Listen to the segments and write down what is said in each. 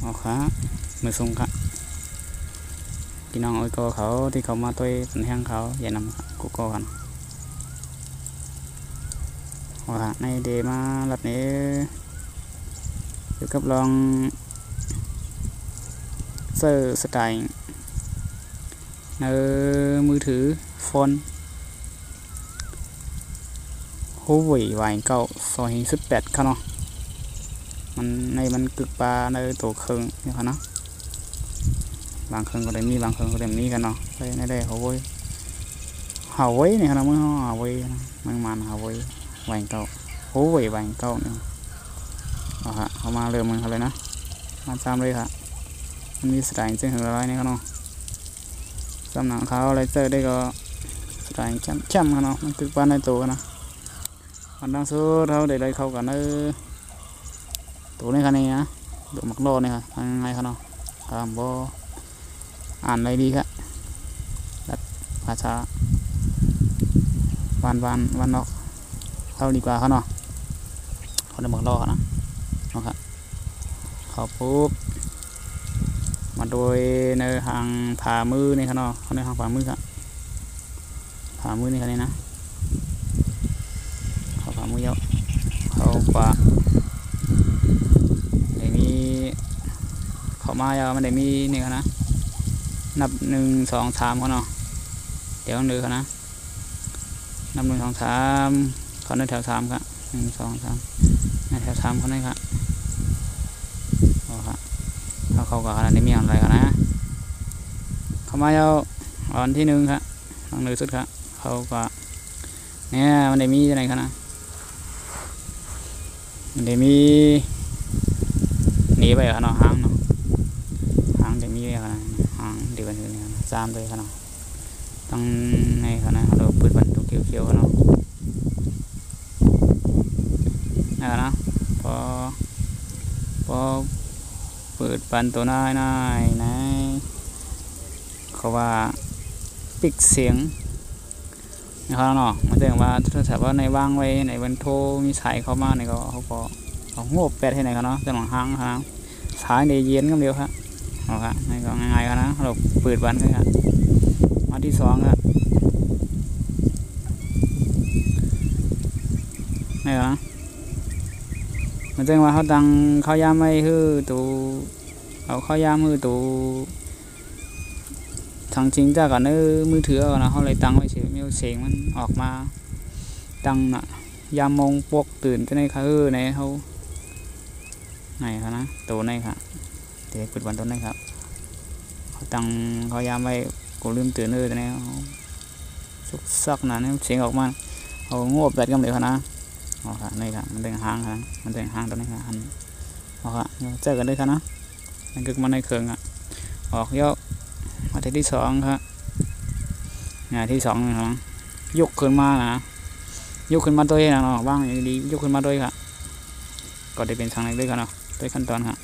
เอาขามือทรงค่ะพี่น้องโอ้ยก็เขาที่เขามาตัวสันแห้งเขาอย่านำกูก็กันว่าในเดมาลัดนี้อยู่กับลองเซอร์สไตล์ในมือถือโฟนหูหวีวายเก่า2018ค่ะเนาะมันกึกปลาในตัวเครื่องนี่ค่ะเนาะบางเครื่องก็ได้มีบางเครื่องก็ได้มีกันเนาะในได้หัวไว้นี่ค่ะเนาะมือหัวไว้มันหัวไว้วายเก่าหูหวีวายเก่าเนี่ยเอาค่ะเอามาเริ่มมันเขาเลยนะมาซ้ำเลยค่ะมันมีสไตล์เส้นหัวร้อยนี่ค่ะเนาะสำนักเขาอะไรเจอได้ก็สไตล์ช่ำค่ะเนาะมันกึกปลาในตัวนะมันดังสุดเขาได้เข้ากันตัวนี้ค่ะนี่นะตัวมักโดนี่ค่ะทางไงค่ะเนาะบ่อ่านอะไรดีครับภาษาวันนอกเข้าดีกว่าเขาเนาะเขาได้มักโดนะนะครับเขาปุ๊บมาโดยในทางผ่ามือนี่ค่ะเนาะเขาในทางผ่ามือครับผ่ามือนี่ค่ะนี่นะเขาผ่ามือเยอะเขากว่าเขามามันได้มีนี่ครับนะนับ1 2 3เขาเนาะเดี๋ยวนึงเขานะนับ1 2 3เขาในแถว3ครับ1 2 3ในแถว3เขาในครับโอ้ครับเขาก็ได้มีอะไรกันนะเขามาอันที่1ครับทาง1สุดครับเขาก็เนี่ยมันได้มีอะไรครับนะมันได้มีหนีไปครับเนาะห้างเนาะจะมีอะไรหางเดี๋ยวนี้จามเลยครับเนาะต้องในครับนะเราเปิดบันทุกเขียวๆเนาะนะพอเปิดบันตัวน้อยนะเขาว่าปิดเสียงนะครับเนาะมันแสดงว่าถ้าถามว่าในว่างไว้ในวันโทรมีสายเข้ามาเนี่ยก็เขาโง่แปดให้ไหนครับเนาะจะหลังห้างครับสายในเย็นก็เดียวครับเอาครับนี่ก็ง่ายๆกันนะเราเปิดวันกันครับมาที่2ครับนี่นะมันแจ้งว่าเขาตั้งข้าวยามไม่คือตัวเอาข้าวยามคือตัวทางจริงจ้าก่อนเนื้อมือถือก่อนนะเขาเลยตั้งไว้เฉยไม่เอาเสียงมันออกมาตั้งน่ะยามมองปกตื่นจะในคือในเขาไหนครับนะตัวในครับเดี๋ยวเปิดวันต้นได้ครับเขาตั้งเขายามไว้กูลืมตื่นเลยตอนนี้สุกซักนะนี่เสียงออกมาเขางบแบบกันเลยครับนะอ๋อครับนี่ครับมันเป็นหางครับมันเป็นหางตอนนี้ครับอ๋อครับเจอกันเลยครับนะมันคือมันในเครื่องอ่ะออกเยอะมาที่2ครับงานที่2นะครับยกขึ้นมานะยกขึ้นมาตัวเองนะเนาะบ้างอย่างดียกขึ้นมาด้วยครับก็ได้เป็นทางไหนด้วยครับเนาะด้วยขั้นตอนครับ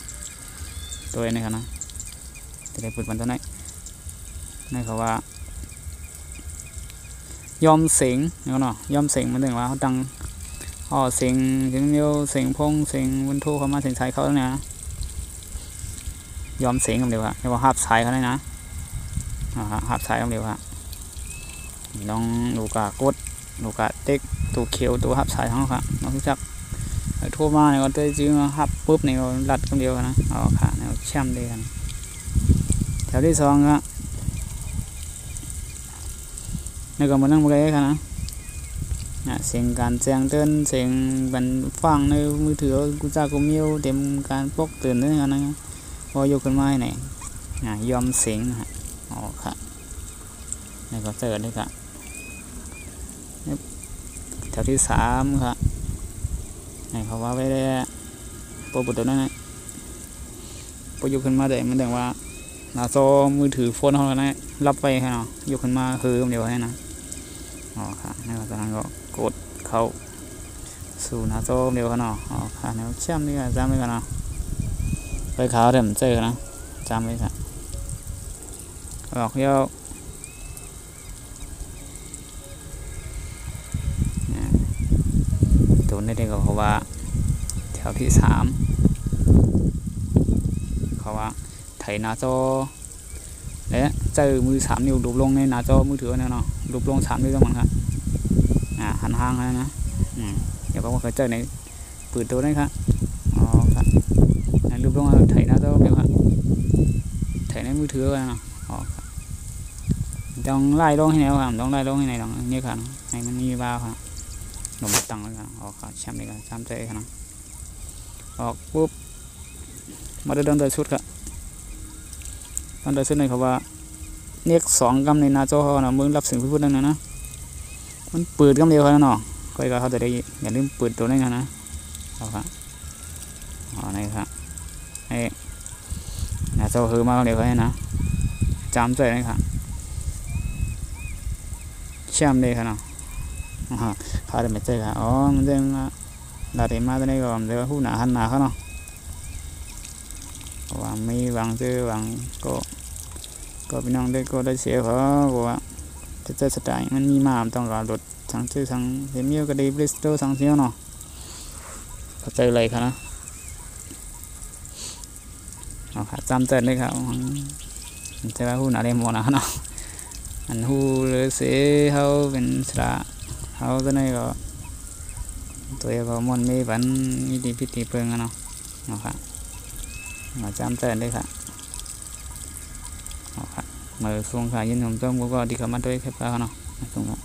ตัวนี้ครับนะจะได้เปิดบันตัวนี้นี่เขาว่ายอมเสียงเนาะยอมเสียงมันถึงว่าเขาตั้งเสียงถึงเดียวเสียงพงเสียงวันโทเขามาเสียงสายเขาเนี่ยยอมเสียงกันเดียวครับเรียกว่าหับสายเขาเลยนะหับสายกันเดียวครับน้องลูกากดลูกาเต็กตัวเขียวตัวหับสายเขาครับน้องรู้จักทั่วมาเนี่ยก็ได้ซื้อมาหับปุ๊บเนี่ยก็รัดกันเดียวกันนะค่ะเนี่ยแช่มเดียวกันแถวที่2ครับนี่ก็มานั่งบริเวณกันนะเสียงการแจ้งเตือนเสียงบันฟังในมือถือกูจ้ากูมิวเต็มการปลุกตื่นด้วยกันนะพอยกขึ้นมาไหนยอมเสียงฮะค่ะนี่ก็เจอเลยครับแถวที่3ครับนี่เขาว่าไว้ได้โปรบุตรตัวนั้นนะพอยกขึ้นมาได้มันแต่ว่าหน้าจอมือถือโฟนเขาเนี่ยรับไปให้เนาะยกขึ้นมาคือเดียวให้นะค่ะนี่ก็ตอนนั้นก็กดเข้าสู่หน้าจอเดียวกันเนาะค่ะแนวเชื่อมนี่ก็จำไว้กันเนาะไปขาวเดี๋ยวมันเจอนะจำไว้ค่ะออกเยอะตัวนี้ได้ก็เขาว่าแถวที่3เขาว่า ว่าไถหน้าจอและเจอมือ3 นิ้วลูบลงในหน้าจอมือถือเนี่ยเนาะลูบลง3 นิ้วทั้งหมดครับหันห่างนะเดี๋ยวผมเคยเจอในปืนตัวนี้ครับอ๋อครับลูบลงไถหน้าจอเดียวครับไถในมือถือนะอ๋อต้องไล่ลงให้แนวครับต้องไล่ลงให้ในตรงนี้ครับให้มันมีบ้าครับหนุ่มตังเลยครับอ๋อครับช้ำเลยครับช้ำใจครับออกปุ๊บมาเดินเดินชุดครับตอนเดินชุดในเขาว่าเนียก2 กำในหน้าจอเขานะมึงรับสิ่งพูดนั่นนะมันเปิดกำเดียวเขาเนาะก็เขาจะได้อย่าลืมเปิดตัวนี้นะเอาครับอ๋อนี่ครับให้หน้าจอคือมาเดียวเขานะจำใจเลยครับเชื่อมเลยครับเนาะเขาได้ไม่เจอครับอ๋อมันจะเราได้มาตัวนี้ก่อนเดี๋ยวผู้หนาหันหนาเขาเนาะว่ามีหวังเจอหวังก็พี่น้องได้ก็ได้เสียเขาว่าจะเจอสไตล์มันมีมาต้องรอรถทางชื่อทางเดมิโอก็ได้บริสโตทางเสียวเนาะเขาเจออะไรครับนะเอาค่ะจำเตือนเลยครับจะว่าผู้หนาได้หมดนะเนาะอันหูหรือเสียเขาเป็นสระเขาตัวนี้ก็ตัวก็มันมีบันมีดีพิธีเพิงเนาะเอาค่ะมาจำเตือนเลยค่ะเอาค่ะมือส่งค่ะยินผมต้องก็ดีกับมาด้วยแค่เปล่าเนาะส่งค่ะ